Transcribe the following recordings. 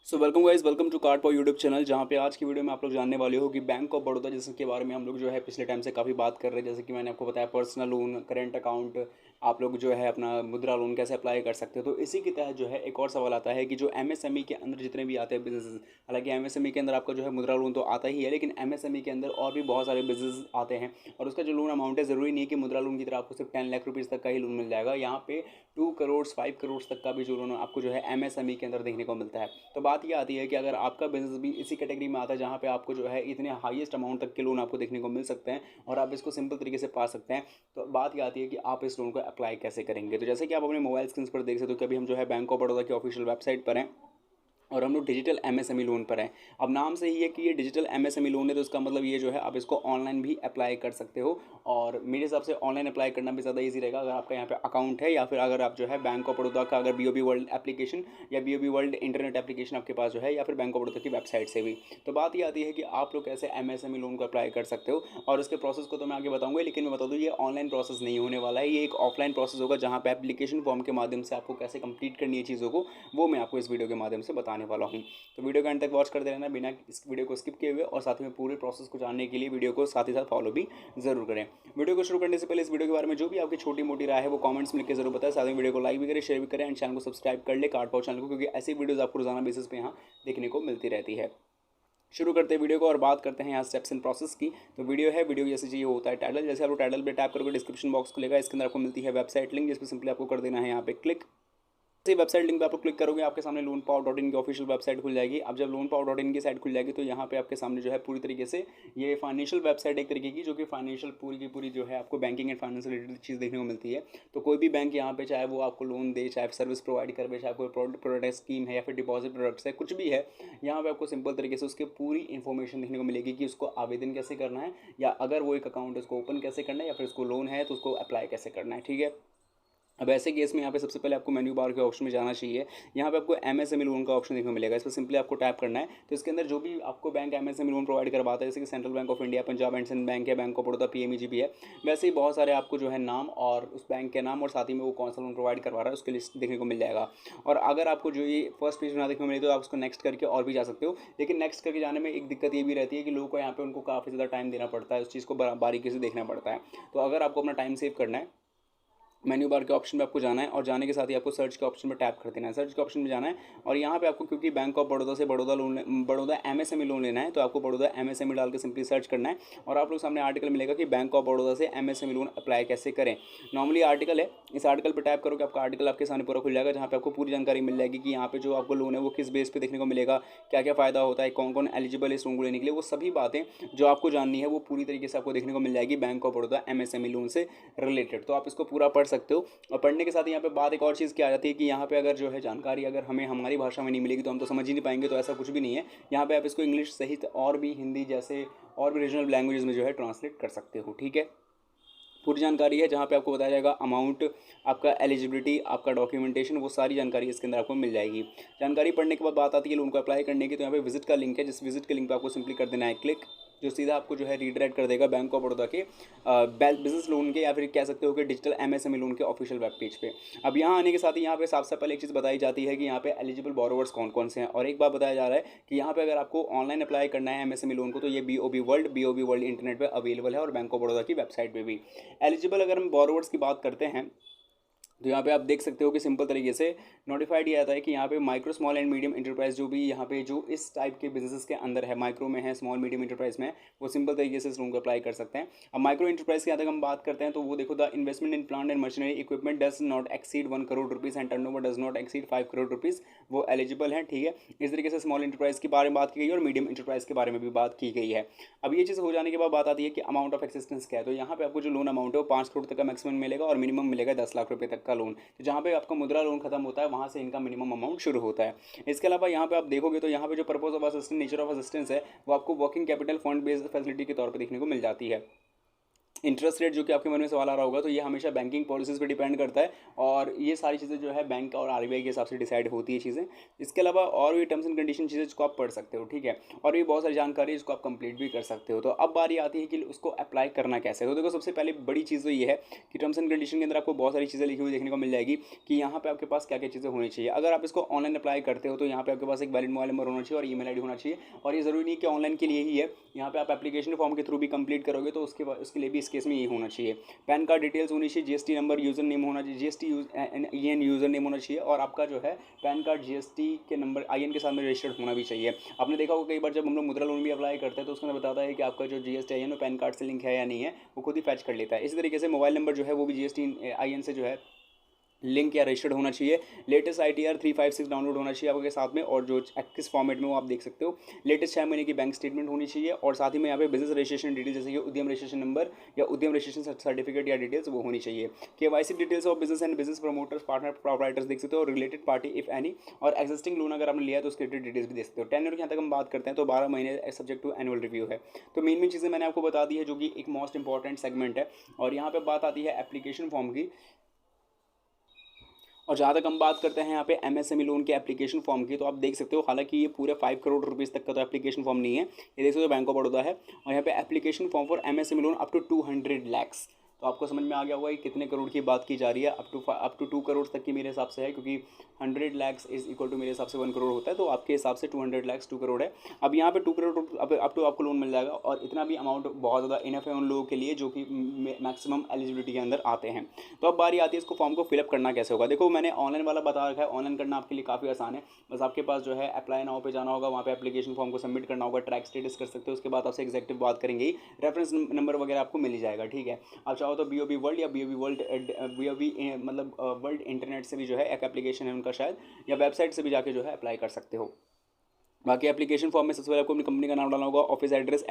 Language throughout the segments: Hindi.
So welcome guys, welcome to card paw YouTube channel. जहाँ पे आज की वीडियो में आप लोग जानने वाले हो कि बैंक ऑफ बड़ौदा जिसके बारे में हम लोग जो है पिछले टाइम से काफ़ी बात कर रहे हैं। जैसे कि मैंने आपको बताया पर्सनल लोन, करेंट अकाउंट, आप लोग जो है अपना मुद्रा लोन कैसे अप्लाई कर सकते हो। तो इसी के तहत जो है एक और सवाल आता है कि जो एमएसएमई के अंदर जितने भी आते हैं बिजनेस, हालांकि एमएसएमई के अंदर आपका जो है मुद्रा लोन तो आता ही है, लेकिन एमएसएमई के अंदर और भी बहुत सारे बिजनेस आते हैं। और उसका जो लोन अमाउंट है, ज़रूरी नहीं है कि मुद्रा लोन की तरह आपको सिर्फ 10 लाख रुपीज़ तक का ही लोन मिल जाएगा। यहाँ पे 2 करोड़ 5 करोड़ तक का भी जो लोन आपको जो है एमएसएमई के अंदर देखने को मिलता है। तो बात ये आती है कि अगर आपका बिजनेस भी इसी कैटेगरी में आता है जहाँ पे आपको जो है इतने हाईएस्ट अमाउंट तक के लोन आपको देखने को मिल सकते हैं और आप इसको सिंपल तरीके से पा सकते हैं, तो बात ये आती है कि आप इस लोन को अप्लाई कैसे करेंगे। तो जैसे कि आप अपने मोबाइल स्क्रीन पर देख सकते हो कि अभी हम जो है बैंक ऑफ बड़ौदा की ऑफिशियल वेबसाइट पर हैं और हम लोग डिजिटल एमएसएमई लोन पर हैं। अब नाम से ही है कि ये डिजिटल एमएसएमई लोन है, तो इसका मतलब ये जो है आप इसको ऑनलाइन भी अप्लाई कर सकते हो। और मेरे हिसाब से ऑनलाइन अप्लाई करना भी ज़्यादा इजी रहेगा अगर आपका यहाँ पे अकाउंट है, या फिर अगर आप जो है बैंक ऑफ बड़ौदा का अगर बीओबी वर्ल्ड एप्लीकेशन या बीओबी वर्ल्ड इंटरनेट एप्लीकेशन आपके पास जो है, या फिर बैंक ऑफ बड़ौदा की वेबसाइट से भी। तो बात ये आती है कि आप लोग कैसे एमएसएमई लोन को अप्लाई कर सकते हो, और इसके प्रोसेस को तो मैं आगे बताऊंगा, लेकिन मैं बता दूँ ये ऑनलाइन प्रोसेस नहीं होने वाला है। ये एक ऑफलाइन प्रोसेस होगा जहाँ पे एप्लीकेशन फॉर्म के माध्यम से आपको कैसे कंप्लीट करनी है चीज़ों को, वो मैं आपको इस वीडियो के माध्यम से बताने वाला हूँ। तो वीडियो का एंड तक वॉच करते रहना बिना इस वीडियो को स्किप किए हुए, और साथ में पूरे प्रोसेस को जानने के लिए वीडियो को साथ ही साथ फॉलो भी जरूर करें। वीडियो को शुरू करने से पहले इस वीडियो के बारे में जो भी आपकी छोटी मोटी राय है वो कमेंट्स में लिख के जरूर बताएं। साथ में वीडियो को लाइक भी करें, शेयर भी करें, एंड चैनल को सब्सक्राइब कर ले कार्ड पाओ चैनल को, क्योंकि ऐसी वीडियोस आपको रोजाना बेसिस पे यहाँ देखने को मिलती रहती है। शुरू करते हैं वीडियो को और बात करते हैं यहाँ स्टेप्स इन प्रोसेस की। तो वीडियो है, वीडियो जैसे चाहिए होता है टाइटल, जैसे आप टाइटल पे टैप करोगे डिस्क्रिप्शन बॉक्स खुलेगा, इसके अंदर आपको मिलती है वेबसाइट लिंक, जिस पर सिंपली आपको कर देना है यहाँ पे क्लिक। इसी वेबसाइट लिंक पे आप क्लिक करोगे आपके सामने लोन पाओ डॉट इन की ऑफिशियल वेबसाइट खुल जाएगी। अब जब लोन पाओ डॉट इन की साइट खुल जाएगी तो यहाँ पे आपके सामने जो है पूरी तरीके से ये फाइनेंशियल वेबसाइट एक तरीके की, जो कि फाइनेंशियल पूरी की पूरी जो है आपको बैंकिंग एंड फाइनेंस रिलेटेड चीज़ देखने को मिलती है। तो कोई भी बैंक यहाँ पे चाहे वो आपको लोन दे, चाहे सर्विस प्रोवाइड करे, चाहे कोई प्रोडक्ट स्कीम है या फिर डिपॉजिट प्रोडक्ट्स है, कुछ भी है, यहाँ पे आपको सिंपल तरीके से उसकी पूरी इन्फॉर्मेशन देखने को मिलेगी कि उसको आवेदन कैसे करना है, या अगर वो एक अकाउंट है उसको ओपन कैसे करना है, या फिर उसको लोन है तो उसको अप्लाई कैसे करना है। ठीक है। अब ऐसे केस में यहाँ पे सबसे पहले आपको मेन्यू बार के ऑप्शन में जाना चाहिए। यहाँ पे आपको एमएसएमई लोन का ऑप्शन देखने को मिलेगा, इस पर सिंपली आपको टैप करना है। तो इसके अंदर जो भी आपको बैंक एमएसएमई लोन प्रोवाइड करवाता है, जैसे कि central bank of India, Punjab and Sind bank है, बैंक ऑफ बड़ौदा, पीएमईजी भी है, वैसे ही बहुत सारे आपको जो है नाम और उस बैंक के नाम और साथ ही में वो कौन सा लोन प्रोवाइड करवा रहा है उसकी लिस्ट देखने को मिल जाएगा। और अगर आपको जो ये फर्स्ट पेज ना देखने को मिले तो आप उसको नेक्स्ट करके और भी जा सकते हो, लेकिन नेक्स्ट करके जाने में एक दिक्कत ये भी रहती है कि लोगों को यहाँ पे उनको काफ़ी ज़्यादा टाइम देना पड़ता है, उस चीज़ को बारीकी से देखना पड़ता है। तो अगर आपको अपना टाइम सेव करना है, मेन्यू बार के ऑप्शन में आपको जाना है और जाने के साथ ही आपको सर्च के ऑप्शन में टैप कर देना है। सर्च के ऑप्शन में जाना है और यहाँ पे आपको, क्योंकि बैंक ऑफ बड़ौदा से बड़ौदा एमएसएमई लोन लेना है, तो आपको बड़ौदा एमएसएमई डाल के सिंपली सर्च करना है और आप लोग सामने आर्टिकल मिलेगा कि बैंक ऑफ बड़ौदा से एमएसएमई लोन अप्लाई कैसे करें। नॉर्मली आर्टिकल है, इस आर्टिकल पर टैप करोगे आपका आर्टिकल आपके सामने पूरा खुल जाएगा, जहाँ पे आपको पूरी जानकारी मिल जाएगी कि यहाँ पे जो आपको लोन है वो किस बेस पे देखने को मिलेगा, क्या क्या फ़ायदा होता है, कौन कौन एलिजिबल है इस लोन को लेने के लिए, वो सभी बातें जो आपको जाननी है वो पूरी तरीके से आपको देखने को मिल जाएगी bank of Baroda MSME loan से रिलेटेड। तो आप इसको पूरा पढ़ सकते हो। और पढ़ने के साथ यहाँ पे बात एक और चीज़ क्या आ जाती है कि यहाँ पे अगर जो है जानकारी अगर हमें हमारी भाषा में नहीं मिलेगी तो हम तो समझ ही नहीं पाएंगे, तो ऐसा कुछ भी नहीं है। यहाँ पे आप इसको इंग्लिश सहित और भी हिंदी जैसे और भी रीजनल लैंग्वेजेस में जो है ट्रांसलेट कर सकते हो। ठीक है। पूरी जानकारी है जहाँ पे आपको बताया जाएगा अमाउंट, आपका एलिजिबिलिटी, आपका डॉक्यूमेंटेशन, वो सारी जानकारी इसके अंदर आपको मिल जाएगी। जानकारी पढ़ने के बाद बात आती है लोन को अप्लाई करने की, तो यहाँ पे विजिट का लिंक है, जिस विजिट के लिंक पे आपको सिंपली कर देना है क्लिक, जो सीधा आपको जो है रीडायरेक्ट कर देगा बैंक ऑफ बड़ौदा के बिजनेस लोन के, या फिर कह सकते हो कि डिजिटल एमएसएमई लोन के ऑफिशियल वेब पेज पे। अब यहाँ आने के साथ ही यहाँ पे सबसे पहले एक चीज़ बताई जाती है कि यहाँ पे एलिजिबल बोरोवर्स कौन कौन से हैं, और एक बात बताया जा रहा है कि यहाँ पे अगर आपको ऑनलाइन अप्लाई करना है एमएसएमई लोन को तो ये बीओबी वर्ल्ड इंटरनेट पे अवेलेबल है और बैंक ऑफ बड़ौदा की वेबसाइट पे भी एलिजिबल। अगर हम बोरोवर्स की बात करते हैं तो यहाँ पे आप देख सकते हो कि सिंपल तरीके से नोटिफाइड ये आता है कि यहाँ पे micro small and medium enterprise जो भी यहाँ पे जो इस टाइप के बिजनेस के अंदर है, माइक्रो में है, स्मॉल मीडियम इंटरप्राइज में है, वो सिंपल तरीके से इस लोन को अप्लाई कर सकते हैं। अब माइक्रो इंटरप्राइज की यहाँ तक हम बात करते हैं तो वो देखो, the investment in plant and machinery equipment does not exceed 1 crore rupees and turnover does not exceed 5 crore rupees, वो एलिजिबल है। ठीक है। इस तरीके से स्मॉल इंटरप्राइज के बारे में बात की गई और मीडियम इंटरप्राइज के बारे में भी बात की गई है। अब ये चीज़ हो जाने के बाद बात आती है कि अमाउंट ऑफ एक्सिस्टेंस क्या है। तो यहाँ पे आपको जो लोन अमाउंट है वो 5 करोड़ तक का मैक्सिमम मिलेगा और मिनिमम मिलेगा 10 लाख रुपये तक का लोन। तो जहाँ पे आपका मुद्रा लोन खत्म होता है वहाँ से इनका मिनिमम अमाउंट शुरू होता है। इसके अलावा यहाँ पे आप देखोगे तो यहाँ पे जो purpose of assistance, nature of assistance है, वो आपको working capital fund based facility के तौर पर देखने को मिल जाती है। इंटरेस्ट रेट जो कि आपके मन में सवाल आ रहा होगा, तो ये हमेशा बैंकिंग पॉलिसीज़ पे डिपेंड करता है और ये सारी चीज़ें जो है बैंक और आरबीआई के हिसाब से डिसाइड होती है चीज़ें। इसके अलावा और भी टर्म्स एंड कंडीशन चीज़ें जिसको आप पढ़ सकते हो, ठीक है, और भी बहुत सारी जानकारी है जिसको आप कंप्लीट भी कर सकते हो। तो अब बारी आती है कि उसको अप्लाई करना कैसे है। तो देखो, सबसे पहले बड़ी चीज़ तो ये है कि टर्म्स एंड कंडीशन के अंदर आपको बहुत सारी चीज़ें लिखी हुई देखने को मिल जाएगी कि यहाँ पे आपके पास क्या क्या चीज़ें होनी चाहिए। अगर आप इसको ऑनलाइन अप्लाई करते हो तो यहाँ पे आपके पास एक वैलिड मोबाइल नंबर होना चाहिए और ईमेल आईडी होना चाहिए। और ये ज़रूरी नहीं कि ऑनलाइन के लिए ही है, यहाँ पे आप एप्लीकेशन फॉर्म के थ्रू भी कंप्लीट करोगे तो उसके लिए भी इस केस में ये होना चाहिए। पैन कार्ड डिटेल्स होनी चाहिए, जीएसटी नंबर, यूज़र नेम होना चाहिए, जीएसटी एन यूज़र नेम होना चाहिए, और आपका जो है पैन कार्ड जीएसटी के नंबर आईएन के साथ में रजिस्टर्ड होना भी चाहिए। आपने देखा होगा कई बार जब हम लोग मुद्रा लोन भी अप्लाई करते हैं तो उसमें बताता है कि आपका जो जीएसटी आईएन पैन कार्ड से लिंक है या नहीं है, वो खुद ही फैच कर लेता है। इसी तरीके से मोबाइल नंबर जो है वो भी जीएसटी आईएन से जो है लिंक या रजिस्टर्ड होना चाहिए। लेटेस्ट ITR 356 डाउनलोड होना चाहिए आपके साथ में, और जो किस फॉर्मेट में वो आप देख सकते हो। लेटेस्ट 6 महीने की बैंक स्टेटमेंट होनी चाहिए, और साथ ही में यहाँ पे बिजनेस रजिस्ट्रेशन डिटेल जैसे कि उद्यम रजिस्ट्रेशन नंबर या उद्यम रजिस्ट्रेशन सर्टिफिकेट या डिटेल्स वो होनी चाहिए। KYC details of business and business promoters, partner, proprietors देख सकते हो, और रिलेटेड पार्टी इफ एनी, और एक्जिस्टिंग लोन अगर आपने लिया है तो उसके डिटेल्स भी देख सकते हो। टेन्योर की यहाँ तक हम बात करते हैं तो 12 महीने सब्जेक्ट टू एनुअल रिव्यू है। तो मेन चीज़ें मैंने आपको बता दी है जो कि एक मोस्ट इंपॉर्टेंट सेगमेंट है। और यहाँ पे बात आती है एप्लीकेशन फॉर्म की, और जहाँ तक हम बात करते हैं यहाँ पे MSME लोन के एप्लीकेशन फॉर्म की, तो आप देख सकते हो हालांकि ये पूरे 5 करोड़ रुपीज़ तक का तो एप्लीकेशन फॉर्म नहीं है, ये देख सकते हो बैंक ऑफ बड़ौदा है। और यहाँ पे application form for MSME loan up to 200 lakhs। तो आपको समझ में आ गया होगा कि कितने करोड़ की बात की जा रही है। अप टू 2 करोड़ तक की मेरे हिसाब से है, क्योंकि 100 lakhs इज इक्वल टू मेरे हिसाब से 1 करोड़ होता है, तो आपके हिसाब से 200 lakhs 2 करोड़ है। अब यहाँ पे 2 करोड़ अप टू आपको लोन मिल जाएगा, और इतना भी अमाउंट बहुत ज़्यादा इनफ है उन लोगों के लिए जो कि मैक्सिमम एलिजिबिलिटी के अंदर आते हैं। तो अब बारी आती है इसको फॉर्म को फिलअप करना कैसे होगा। देखो, मैंने ऑनलाइन वाला बता रखा है, ऑनलाइन करना आपके लिए काफ़ी आसान है। बस आपके पास जो है अप्लाई नाउ पे जाना होगा, वहाँ पे एप्लीकेशन फॉर्म को सबमिट करना होगा, ट्रैक स्टेटस कर सकते हो, उसके बाद आपसे एग्जैक्टिव बात करेंगे ही, रेफरेंस नंबर वगैरह आपको मिल ही जाएगा, ठीक है। आप चाहो तो BOB वर्ल्ड या BOB वर्ल्ड BOB मतलब वर्ल्ड इंटरनेट से भी जो है एक एप्लीकेशन है उनका शायद, या वेबसाइट से भी जाके जो है अप्लाई कर सकते हो। बाकी एप्लीकेशन फॉर्म में सबसे पहले आपको अपनी कंपनी का नाम डालना होगा, ऑफिस एड्रेस,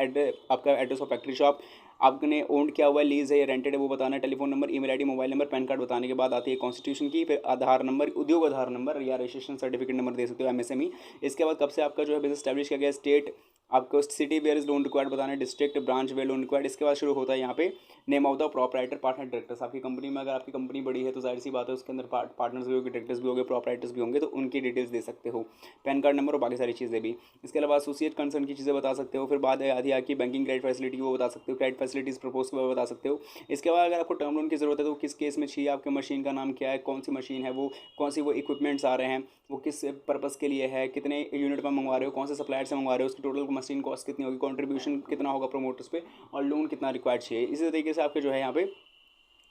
आपका एड्रेस ऑफ फैक्ट्री शॉप, आपने ओन्ड किया हुआ है, लीज है या रेंटेड है वो बताना है, telephone number, email ID, mobile number, pan card बताने के बाद आती है कॉन्स्टिट्यूशन की, फिर आधार नंबर, उद्योग आधार नंबर या रजिस्ट्रेशन सर्टिफिकेट नंबर दे सकते हो MSME। इसके बाद कब से आपका जो है बिजनेस स्टैब्लिश किया गया, स्टेट, आपको city where is loan required बताना है, district, branch where loan required. इसके बाद शुरू होता है यहाँ पे name of the proprietor, partner, directors. आपकी कंपनी में अगर आपकी कंपनी बड़ी है तो जाहिर सी बात है उसके अंदर पार्टनर्स भी होंगे, डायरेक्टर्स भी होंगे, प्रॉपराइटर्स भी होंगे, तो उनकी डिटेल्स दे सकते हो, पैन कार्ड नंबर और बाकी सारी चीज़ें भी। इसके अलावा एसोसिएट कंसर्न की चीज़ें बता सकते हो। फिर बाद आधी आपकी बैंकिंग क्रेडिट फैसिलिटी वो बता सकते हो, क्रेडिट फैसिलिटीज़ प्रपोज वो बता सकते हो। इसके बाद अगर आपको टर्म लोन की ज़रूरत है तो किस केस में चाहिए, आपके मशीन का नाम क्या है, कौन सी मशीन है वो, कौन सी वो इक्विपमेंट्स आ रहे हैं, वो किस पर्पज़ के लिए है, कितने यूनिट में मंगवा रहे हो, कौन से सप्लायर से मंगवा रहे हो, उसकी टोटल मशीन कॉस्ट कितनी होगी, कंट्रीब्यूशन कितना होगा प्रमोटर्स पे, और लोन कितना रिक्वायर्ड चाहिए। इसी तरीके से आपके जो है यहाँ पे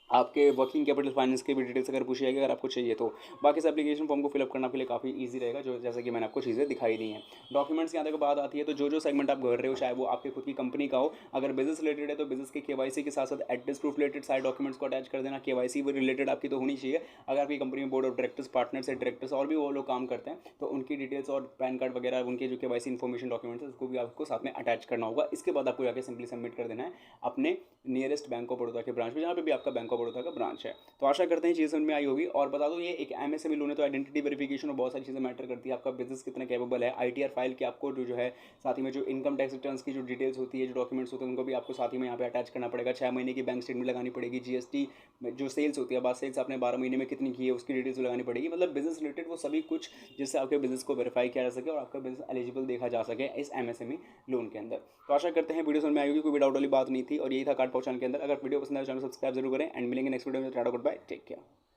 आपके वर्किंग कैपिटल फाइनेंस की भी डिटेल्स अगर पूछी जाएगी अगर आपको चाहिए तो। बाकी इस एप्लीकेशन फॉर्म को फिलअप करना आपके लिए काफ़ी ईजी रहेगा, जो जैसे कि मैंने आपको चीज़ें दिखाई दी हैं। डॉक्यूमेंट्स की यहाँ तक बात आती है तो जो सेगमेंट आप कर रहे हो, चाहे वो आपकी खुद की कंपनी का हो, अगर बिजनेस रिलेटेड है तो बिजनेस के KYC के साथ साथ एड्रेस प्रूफ रिलेटेड सारे डॉक्यूमेंट्स को अटैच कर देना। KYC भी रिलेटेड आपकी तो होनी चाहिए। अगर आपकी कंपनी में board of directors, partners, directors और भी वो लोग काम करते हैं तो उनकी डिटेल्स और पैन कार्ड वगैरह उनके जो KYC इन्फॉर्मेशन डॉक्यूमेंट्स है उसको भी आपको साथ में अटैच करना होगा। इसके बाद आपको जाकर सिंपली सबमिट कर देना है अपने नियरेस्ट बैंक ऑफ बड़ौदा के ब्रांच में, जहाँ पे भी आपका बैंक ऑफ बड़ौदा का ब्रांच है। तो आशा करते हैं चीज़ समझ में आई होगी। और बता दो, ये एक MSME लोन है तो आइडेंटिटी वेरिफिकेशन और बहुत सारी चीज़ें मैटर करती है। आपका बिजनेस कितना कैपेबल है, ITR फाइल की आपको जो है, साथ ही में जो इनकम टैक्स रिटर्न्स की जो डिटेल्स होती है, जो डॉक्यूमेंट्स होते हैं उनको भी आपको साथ ही में यहाँ पे अटैच करना पड़ेगा। 6 महीने की बैंक स्टेटमेंट लगानी पड़ेगी। GST जो सेल्स होती है, बात सेल्स आपने 12 महीने में कितनी की है उसकी डिटेल्स लगानी पड़ेगी। मतलब बिजनेस रिलेटेड वो सभी कुछ जिससे आपके बिजनेस को वेरीफाई किया जा सके और आपका बिजनेस एलिजिबल देखा जा सके इस MSME लोन के अंदर। तो आशा करते हैं वीडियो समझ में आई होगी, कोई भी डाउट वाली बात नहीं थी, और यही था कार्ड पहुंचाने के अंदर। अगर वीडियो पसंद आए चैनल सब्सक्राइब जरूर करें, एंड मिलेंगे नेक्स्ट वीडियो में। Tata, good bye, take care.